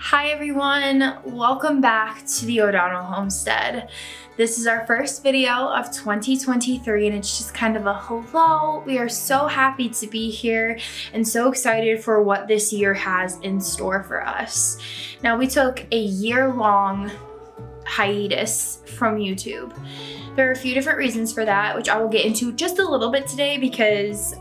Hi everyone, welcome back to the O'Donnell Homestead. This is our first video of 2023 and it's just kind of a hello. We are so happy to be here and so excited for what this year has in store for us. Now, we took a year-long hiatus from YouTube. There are a few different reasons for that, which I will get into just a little bit today because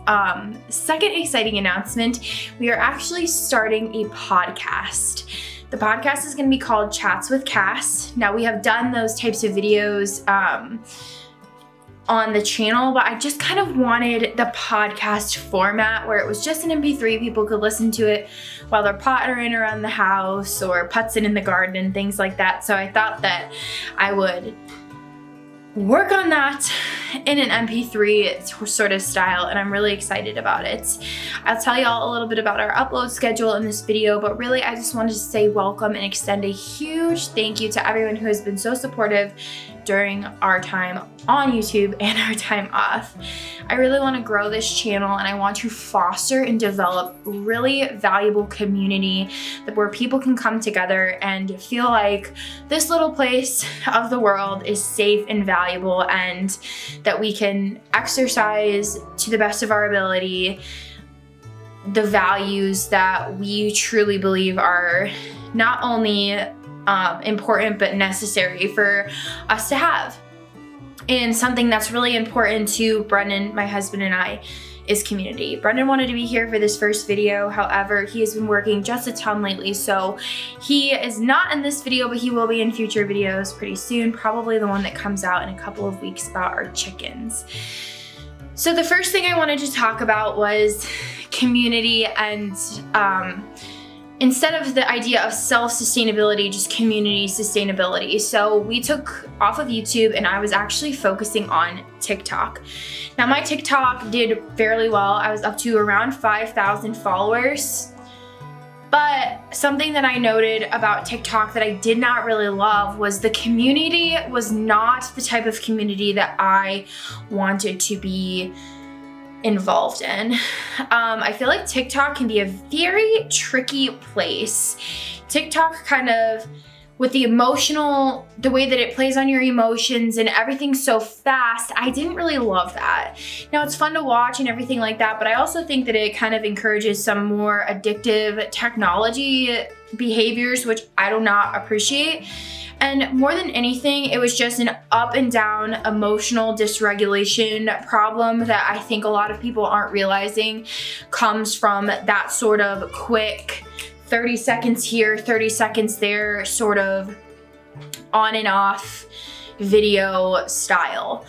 second exciting announcement, we are actually starting a podcast. The podcast is going to be called Chats with Cass. Now, we have done those types of videos on the channel, but I just kind of wanted the podcast format where it was just an MP3. People could listen to it while they're pottering around the house or putzing in the garden and things like that. So I thought that I would work on that in an MP3 sort of style, and I'm really excited about it. I'll tell y'all a little bit about our upload schedule in this video, but really I just wanted to say welcome and extend a huge thank you to everyone who has been so supportive during our time on YouTube and our time off. I really want to grow this channel and I want to foster and develop really valuable community where people can come together and feel like this little place of the world is safe and valuable, and that we can exercise to the best of our ability the values that we truly believe are not only important but necessary for us to have. And something that's really important to Brendan, my husband, and I is community. Brendan wanted to be here for this first video. However, he has been working just a ton lately, so he is not in this video, but he will be in future videos pretty soon, probably the one that comes out in a couple of weeks about our chickens. So the first thing I wanted to talk about was community, and instead of the idea of self-sustainability, just community sustainability. So we took off of YouTube and I was actually focusing on TikTok. Now, my TikTok did fairly well. I was up to around 5,000 followers. But something that I noted about TikTok that I did not really love was the community was not the type of community that I wanted to be involved in. I feel like TikTok can be a very tricky place. TikTok kind of, with the way that it plays on your emotions and everything's so fast, I didn't really love that. Now, it's fun to watch and everything like that, but I also think that it kind of encourages some more addictive technology behaviors, which I do not appreciate. And more than anything, it was just an up and down emotional dysregulation problem that I think a lot of people aren't realizing comes from that sort of quick 30 seconds here, 30 seconds there, sort of on and off video style.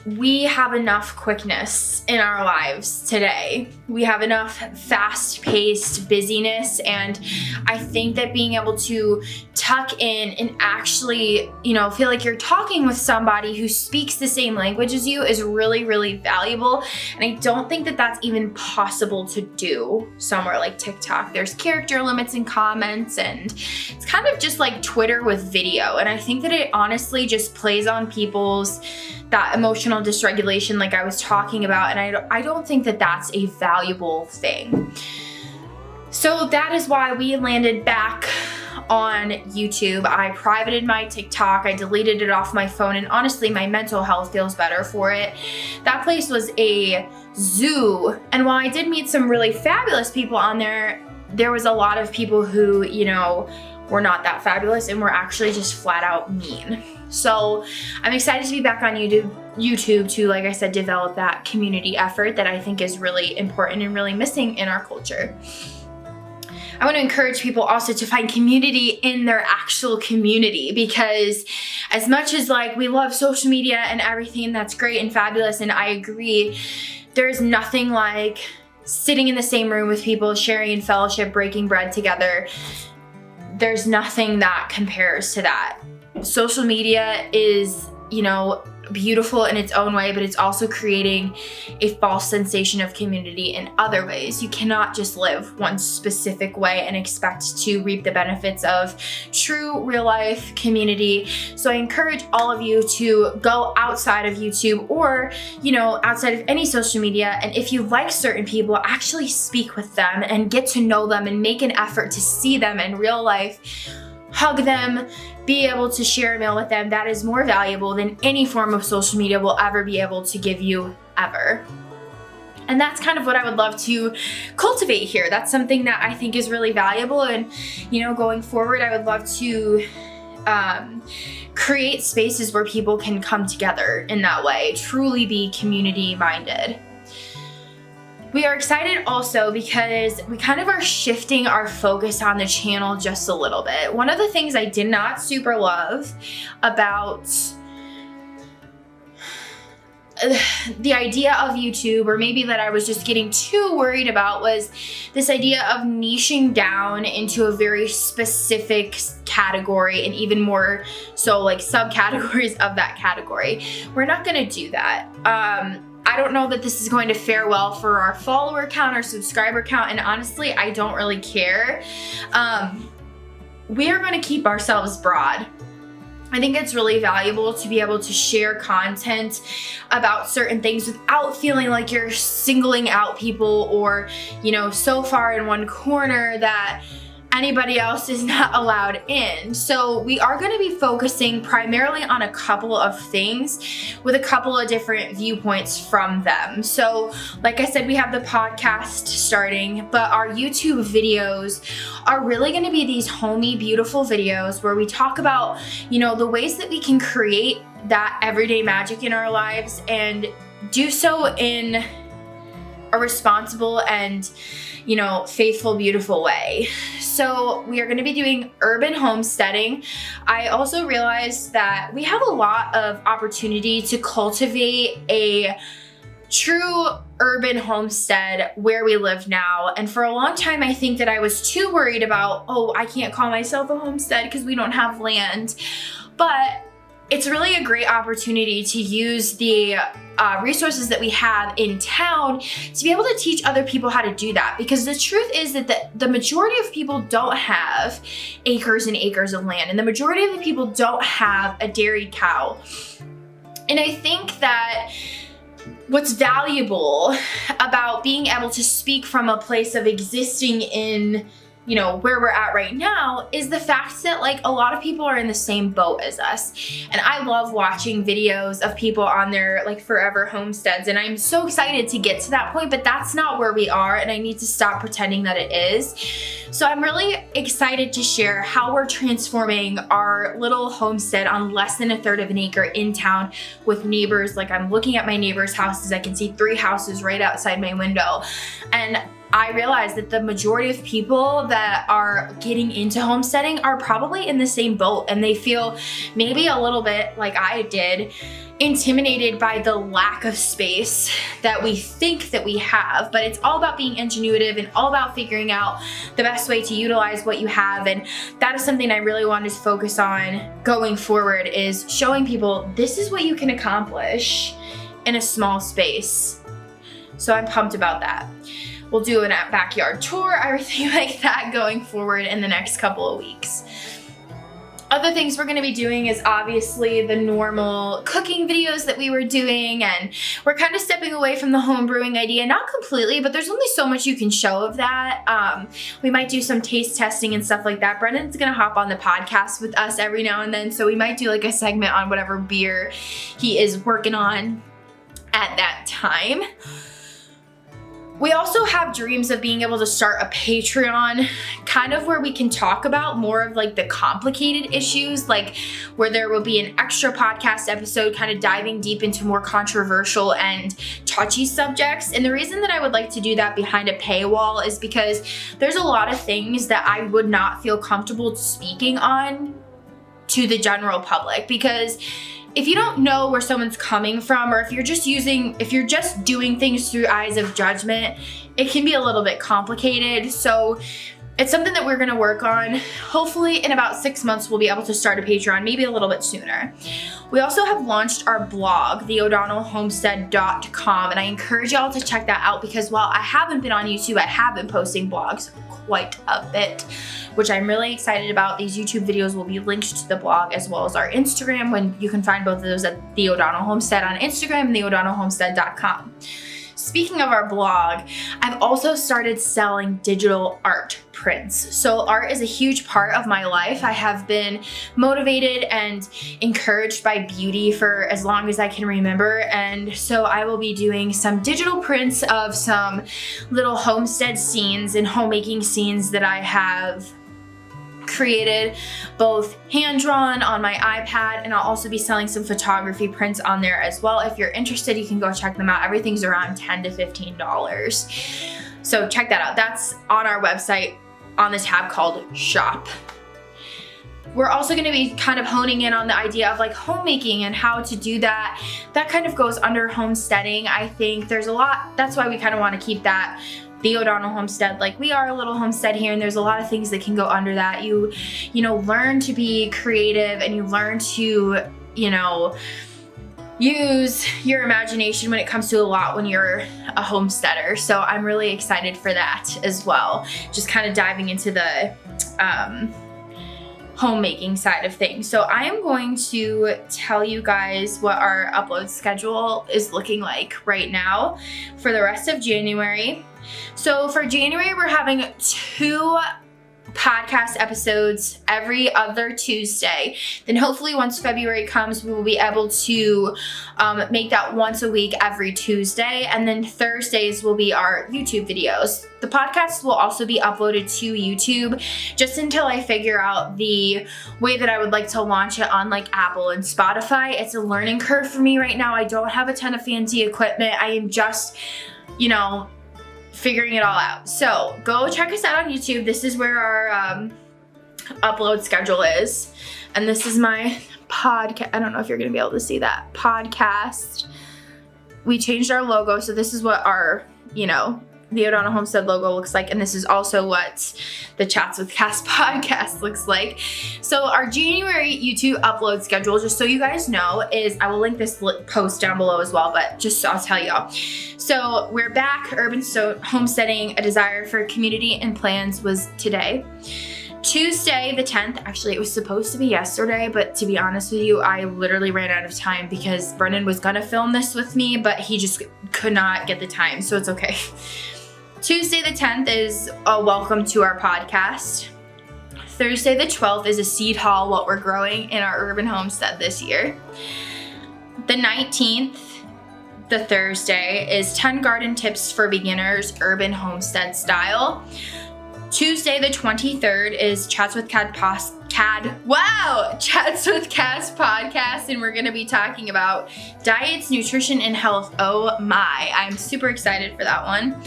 We have enough quickness in our lives today. We have enough fast-paced busyness, and I think that being able to tuck in and actually, feel like you're talking with somebody who speaks the same language as you is really, really valuable. And I don't think that that's even possible to do somewhere like TikTok. There's character limits and comments, and it's kind of just like Twitter with video. And I think that it honestly just plays on people's that emotional dysregulation like I was talking about, and I don't think that that's a valuable thing. So that is why we landed back on YouTube. I privated my TikTok, I deleted it off my phone, and honestly, my mental health feels better for it. That place was a zoo, and while I did meet some really fabulous people on there, there was a lot of people who, were not that fabulous and were actually just flat out mean. So I'm excited to be back on YouTube to, like I said, develop that community effort that I think is really important and really missing in our culture. I want to encourage people also to find community in their actual community, because as much as we love social media and everything, that's great and fabulous, and I agree, there's nothing like sitting in the same room with people, sharing in fellowship, breaking bread together. There's nothing that compares to that. Social media is, beautiful in its own way, but it's also creating a false sensation of community in other ways. You cannot just live one specific way and expect to reap the benefits of true real life community. So I encourage all of you to go outside of YouTube or, outside of any social media. And if you like certain people, actually speak with them and get to know them and make an effort to see them in real life, hug them, be able to share a meal with them. That is more valuable than any form of social media will ever be able to give you ever. And that's kind of what I would love to cultivate here. That's something that I think is really valuable. And, going forward, I would love to create spaces where people can come together in that way, truly be community minded. We are excited also because we kind of are shifting our focus on the channel just a little bit. One of the things I did not super love about the idea of YouTube, or maybe that I was just getting too worried about, was this idea of niching down into a very specific category, and even more so like subcategories of that category. We're not going to do that. I don't know that this is going to fare well for our follower count or subscriber count, and honestly, I don't really care. We are going to keep ourselves broad. I think it's really valuable to be able to share content about certain things without feeling like you're singling out people or, so far in one corner that anybody else is not allowed in. So we are going to be focusing primarily on a couple of things with a couple of different viewpoints from them. So like I said, we have the podcast starting, but our YouTube videos are really going to be these homey, beautiful videos where we talk about, the ways that we can create that everyday magic in our lives and do so in a responsible and, faithful, beautiful way. So we are going to be doing urban homesteading. I also realized that we have a lot of opportunity to cultivate a true urban homestead where we live now. And for a long time, I think that I was too worried about, I can't call myself a homestead because we don't have land. But it's really a great opportunity to use the resources that we have in town to be able to teach other people how to do that. Because the truth is that the majority of people don't have acres and acres of land, and the majority of the people don't have a dairy cow. And I think that what's valuable about being able to speak from a place of existing in where we're at right now is the fact that a lot of people are in the same boat as us. And I love watching videos of people on their forever homesteads, and I'm so excited to get to that point, but that's not where we are, and I need to stop pretending that it is. So I'm really excited to share how we're transforming our little homestead on less than 1/3 of an acre in town with neighbors. I'm looking at my neighbors' houses, I can see 3 houses right outside my window. And I realized that the majority of people that are getting into homesteading are probably in the same boat, and they feel maybe a little bit like I did, intimidated by the lack of space that we think that we have. But it's all about being ingenuitive and all about figuring out the best way to utilize what you have. And that is something I really wanted to focus on going forward, is showing people this is what you can accomplish in a small space. So I'm pumped about that. We'll do a backyard tour, everything like that going forward in the next couple of weeks. Other things we're gonna be doing is obviously the normal cooking videos that we were doing, and we're kind of stepping away from the home brewing idea, not completely, but there's only so much you can show of that. We might do some taste testing and stuff like that. Brendan's gonna hop on the podcast with us every now and then, so we might do a segment on whatever beer he is working on at that time. We also have dreams of being able to start a Patreon, kind of where we can talk about more of the complicated issues, where there will be an extra podcast episode kind of diving deep into more controversial and touchy subjects. And the reason that I would like to do that behind a paywall is because there's a lot of things that I would not feel comfortable speaking on to the general public, because if you don't know where someone's coming from, or if you're just doing things through eyes of judgment, it can be a little bit complicated. So it's something that we're gonna work on. Hopefully in about 6 months, we'll be able to start a Patreon, maybe a little bit sooner. We also have launched our blog, theodonnellhomestead.com, and I encourage y'all to check that out because while I haven't been on YouTube, I have been posting blogs quite a bit, which I'm really excited about. These YouTube videos will be linked to the blog as well as our Instagram, when you can find both of those at The O'Donnell Homestead on Instagram and theodonnellhomestead.com. Speaking of our blog, I've also started selling digital art prints. So art is a huge part of my life. I have been motivated and encouraged by beauty for as long as I can remember. And so I will be doing some digital prints of some little homestead scenes and homemaking scenes that I have created, both hand-drawn on my iPad, and I'll also be selling some photography prints on there as well. If you're interested, you can go check them out. Everything's around $10 to $15. So check that out. That's on our website on the tab called Shop. We're also going to be kind of honing in on the idea of like homemaking and how to do that. That kind of goes under homesteading. I think there's a lot, that's why we kind of want to keep that The O'Donnell Homestead. Like, we are a little homestead here, and there's a lot of things that can go under that. You know, learn to be creative, and you learn to, you know, use your imagination when it comes to a lot when you're a homesteader. So I'm really excited for that as well. Just kind of diving into the homemaking side of things. So I am going to tell you guys what our upload schedule is looking like right now for the rest of January. So for January, we're having 2 podcast episodes every other Tuesday. Then hopefully once February comes, we will be able to make that once a week every Tuesday. And then Thursdays will be our YouTube videos. The podcast will also be uploaded to YouTube just until I figure out the way that I would like to launch it on like Apple and Spotify. It's a learning curve for me right now. I don't have a ton of fancy equipment. I am just, you know, figuring it all out. So go check us out on YouTube. This is where our upload schedule is. And this is my podcast. I don't know if you're gonna be able to see that podcast. We changed our logo. So this is what our, you know, the O'Donnell Homestead logo looks like. And this is also what the Chats with Cass podcast looks like. So our January YouTube upload schedule, just so you guys know, is, I will link this post down below as well, but just so I'll tell y'all. So we're back. Urban Homesteading, A Desire for Community and Plans was today. Tuesday the 10th, actually it was supposed to be yesterday, but to be honest with you, I literally ran out of time because Brennan was gonna film this with me, but he just could not get the time, so it's okay. Tuesday the 10th is a welcome to our podcast. Thursday the 12th is a seed haul, what we're growing in our urban homestead this year. The 19th, the Thursday, is 10 garden tips for beginners, urban homestead style. Tuesday the 23rd is Chats with Cass podcast, and we're gonna be talking about diets, nutrition, and health. Oh my, I'm super excited for that one.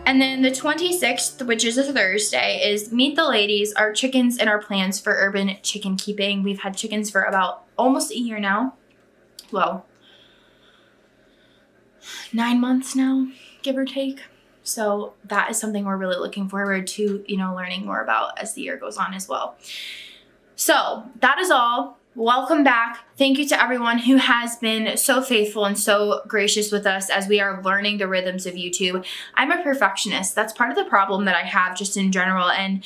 And then the 26th, which is a Thursday, is Meet the Ladies, our chickens and our plans for urban chicken keeping. We've had chickens for about almost a year now. Well, 9 months now, give or take. So that is something we're really looking forward to, you know, learning more about as the year goes on as well. So that is all. Welcome back. Thank you to everyone who has been so faithful and so gracious with us as we are learning the rhythms of YouTube. I'm a perfectionist. That's part of the problem that I have just in general. And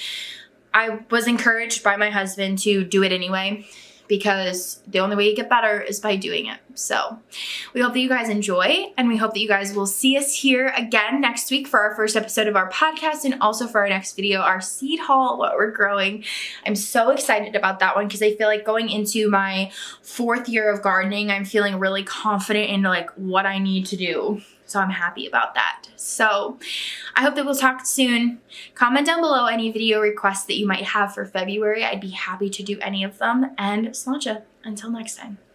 I was encouraged by my husband to do it anyway, because the only way you get better is by doing it. So we hope that you guys enjoy, and we hope that you guys will see us here again next week for our first episode of our podcast, and also for our next video, our seed haul, what we're growing. I'm so excited about that one because I feel like going into my 4th year of gardening, I'm feeling really confident in like what I need to do. So I'm happy about that. So I hope that we'll talk soon. Comment down below any video requests that you might have for February. I'd be happy to do any of them. And Slainte, until next time.